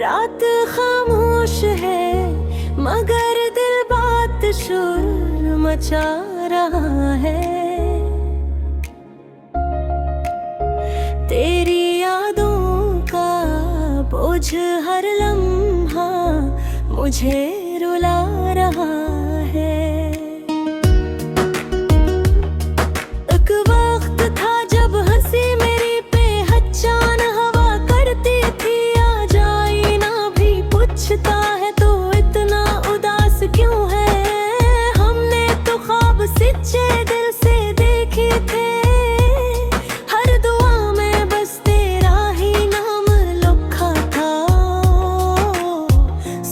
रात खामोश है मगर दिल बात शोर मचा रहा है। तेरी यादों का बोझ हर लम्हा मुझे रुला रहा है। एक वक्त था जब हंसी मेरी पहचान हवा करती थी, आ जाई ना भी पूछता है तो इतना उदास क्यों है। हमने तो ख्वाब सच्चे दिल से देखे थे, हर दुआ में बस तेरा ही नाम लिखा था।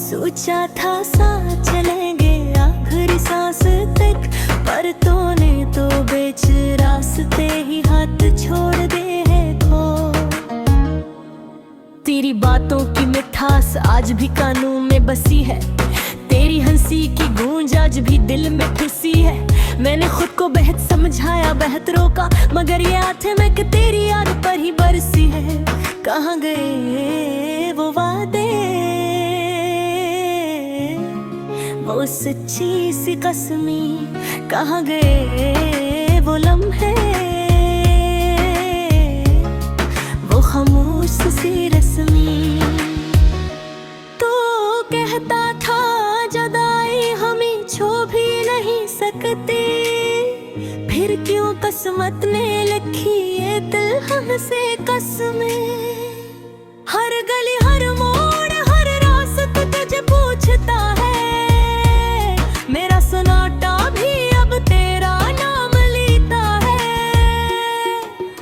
सोचा था साथ चलेंगे आखिरी सांस तक, पर तूने तो बेच रास्ते ही हाथ छोड़ दे है खो। तेरी बातों की मिठास आज भी कानों में बसी है, तेरी हंसी की गूंज आज भी दिल में खुशी है। मैंने खुद को बेहद समझाया बेहद रोका, मगर ये आंखें में कि तेरी याद पर ही बरसी है। कहाँ गए वो वादे, वो सच्ची सी कसमी, कहाँ गए वो लम्हे, वो खामोश सी रस्मी। तो कहता था जुदाई हमें छू भी नहीं सकती, फिर क्यों किस्मत ने लिखी ये दिल हमसे कसमें। हर गली हर मोड़ हर रास्ता तुझे पूछता है, मेरा सन्नाटा भी अब तेरा नाम लेता है।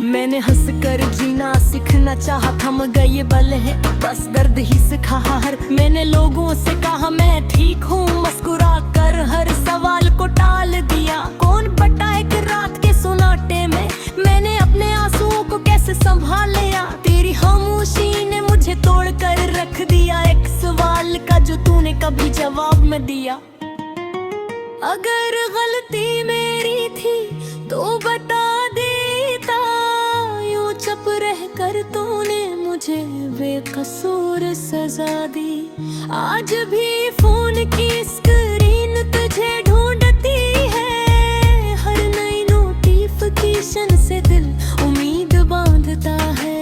मैंने हंस कर जीना सीखना चाहा था, मगर ये बल है बस दर्द ही सिखा हर। मैंने लोगों से कहा मैं ठीक हूँ, मुस्कुरा कर हर सवाल को टाल दिया। कौन बताए कि रात के सन्नाटे में मैंने अपने आंसुओं को कैसे संभाल लिया। तेरी खामोशी ने मुझे तोड़ कर रख दिया, एक सवाल का जो तूने कभी जवाब न दिया। अगर गलती मेरी थी तो बता देता, यूं चुप रह कर तूने मुझे बेकसूर सजा दी। आज भी फोन की स्क्रीन तुझे ढूंढती है, हर नई नोटिफिकेशन से दिल उम्मीद बांधता है।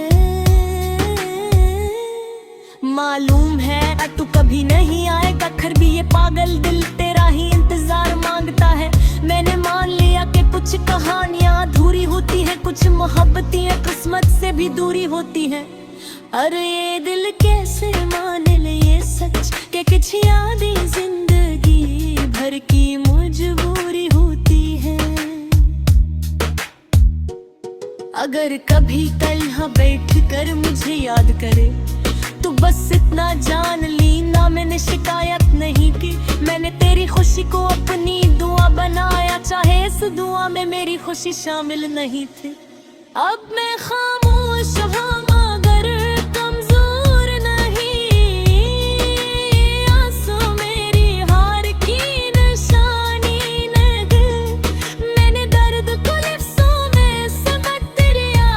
मालूम है तू कभी नहीं आएगा, खैर भी ये पागल दिल तेरा ही इंतजार मांगता है। मैंने मान लिया कि कुछ कहानियां अधूरी होती है, कुछ मोहब्बतें किस्मत से भी दूरी होती हैं। अरे ये दिल कैसे मान ले ये सच कि कुछ यादें जिंदगी भर की मजबूरी होती है। अगर कभी तन्हा बैठ कर मुझे याद करे तो बस इतना जान ली ना मैंने शिकायत नहीं की। मैंने तेरी खुशी को अपनी दुआ बनाया, चाहे इस दुआ में मेरी खुशी शामिल नहीं थी। अब मैं खामोश हूँ मगर कमजोर नहीं, आंसू मेरी हार की निशानी नहीं। मैंने दर्द को लफ्ज़ों में समझ लिया,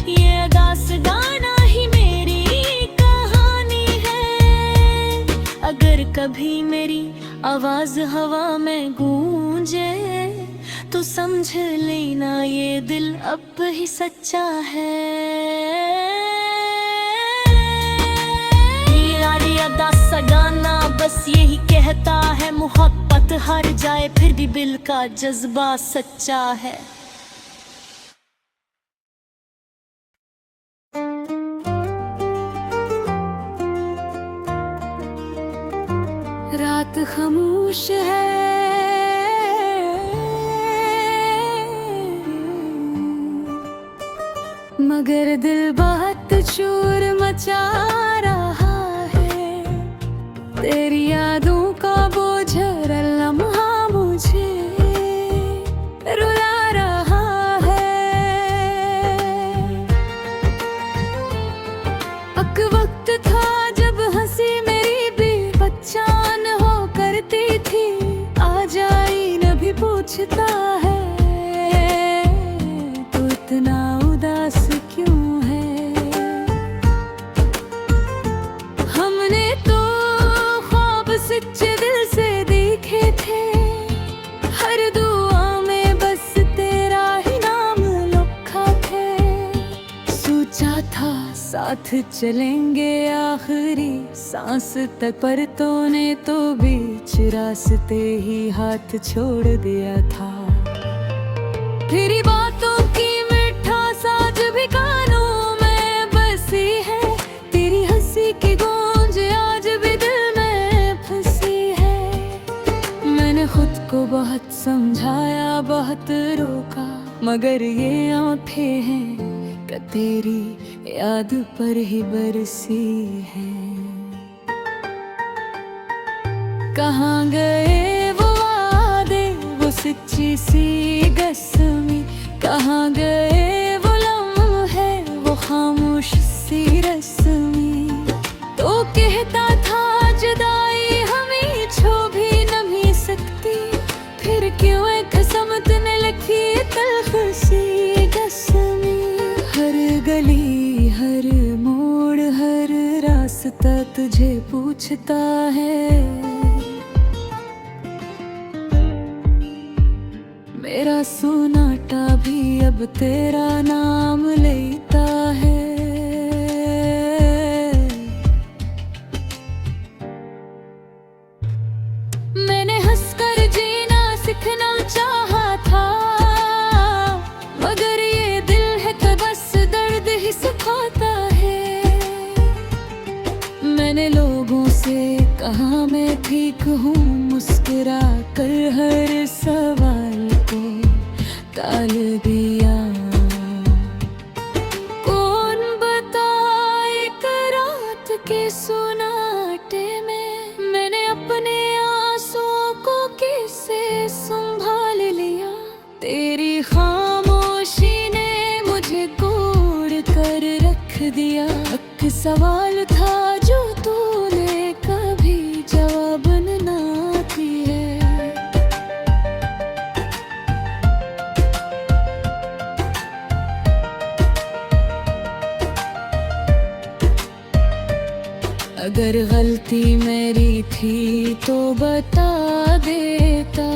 ये दास्ताना ही मेरी कहानी है। अगर कभी मेरी आवाज हवा में गूंजे तो समझ लेना ये दिल अब ही सच्चा है। ये दास्तां गाना बस यही कहता है, मोहब्बत हार जाए फिर भी दिल का जज्बा सच्चा है। रात खामोश है मगर दिल बात शोर मचा रहा है। तेरी यादों का बोझ हर लम्हा मुझे रुला रहा है। एक वक्त था जब हंसी मेरी भी पहचान हो करती थी, आ जाई न भी पूछता है तो इतना उदास क्यों है। सोचा था साथ चलेंगे आखिरी सांस तक, पर तूने तो बीच रास्ते ही हाथ छोड़ दिया था। तेरी बातों की मिठास आज भी कानों में बसी है, तेरी हंसी की गूंज आज भी दिल में फंसी है। मैंने खुद को बहुत समझाया, बहुत रोका, मगर ये आंखें हैं कि तेरी याद पर ही बरसी हैं। कहाँ गए वो वादे, वो सच्ची सी कसमें, कहाँ गए वो लम्हे, वो खामोश सी रस्में। तो कहता था जुदाई हमें छू भी नहीं सकती, फिर क्यों एक कसम तूने लिखी तल्ख सी कसमें। हर गली, हर मोड़, हर रास्ता तुझे पूछता है, मेरा सोनाटा भी अब तेरा नाम लेता है। मैंने हंसकर जीना सीखना चाहा था, मगर ये दिल है कि बस दर्द ही सिखाता है। मैंने लोगों से कहा मैं ठीक हूँ, मुस्कुरा कर हर सवाल को टाल दिया। कौन बताए एक रात के सुनाटे में, मैंने अपने आंसुओं को कैसे संभाल लिया। तेरी खामोशी ने मुझे कोड़ कर रख दिया। एक सवाल था जो तूने कभी जवाब ना दिया। अगर गलती मेरी थी तो बता देता,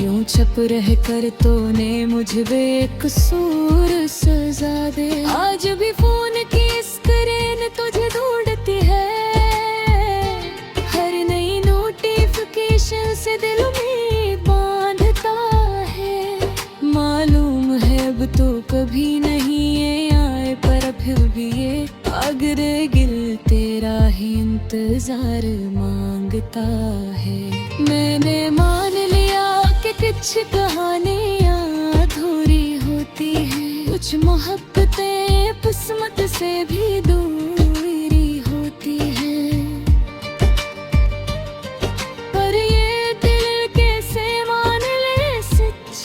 यूं छप रह कर तूने मुझे बेकसूर सजा दे। आज भी फोन की स्क्रीन तुझे ढूंढती है, हर नई नोटिफिकेशन से दिल में बांधता है। मालूम है अब तो कभी नहीं ये आए, पर फिर भी ये आगरे गिल तेरा ही इंतजार मांगता है। मैंने मान लिया कि कुछ कहानियाँ अधूरी होती हैं, कुछ मोहब्बतें किस्मत से भी दूरी होती हैं। पर ये दिल कैसे मान ले सच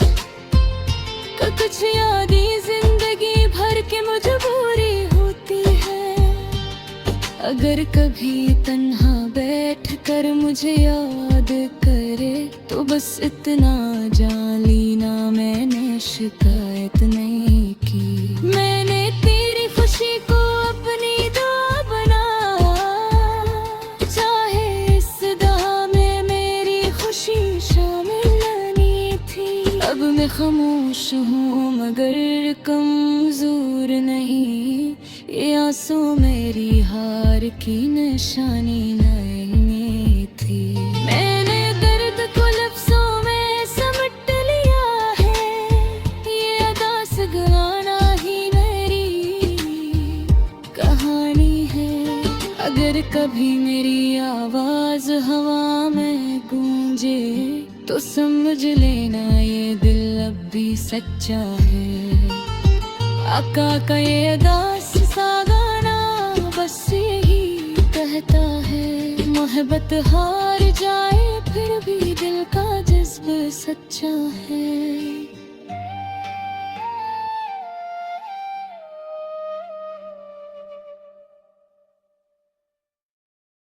का, कुछ यादें जिंदगी भर की मजबूरी होती है। अगर कभी तन्हा बैठ कर मुझे याद करे, तो बस इतना जान लेना मैंने शिकायत नहीं की। मैंने तेरी खुशी को अपनी दुआ बना, चाहे इस दुआ में मेरी खुशी शामिल नहीं थी। अब मैं खामोश हूँ मगर कमजोर नहीं, ये आंसू मेरी हार की निशानी नहीं थी। मैंने दर्द को लफ्जों में समट लिया है, ये अदास गाना ही मेरी कहानी है। अगर कभी मेरी आवाज हवा में गूंजे, तो समझ लेना ये दिल अब भी सच्चा है। आका का ये अदास सा गाना बस यही कहता है, मोहब्बत हार जाए फिर भी दिल का जज्ब सच्चा है।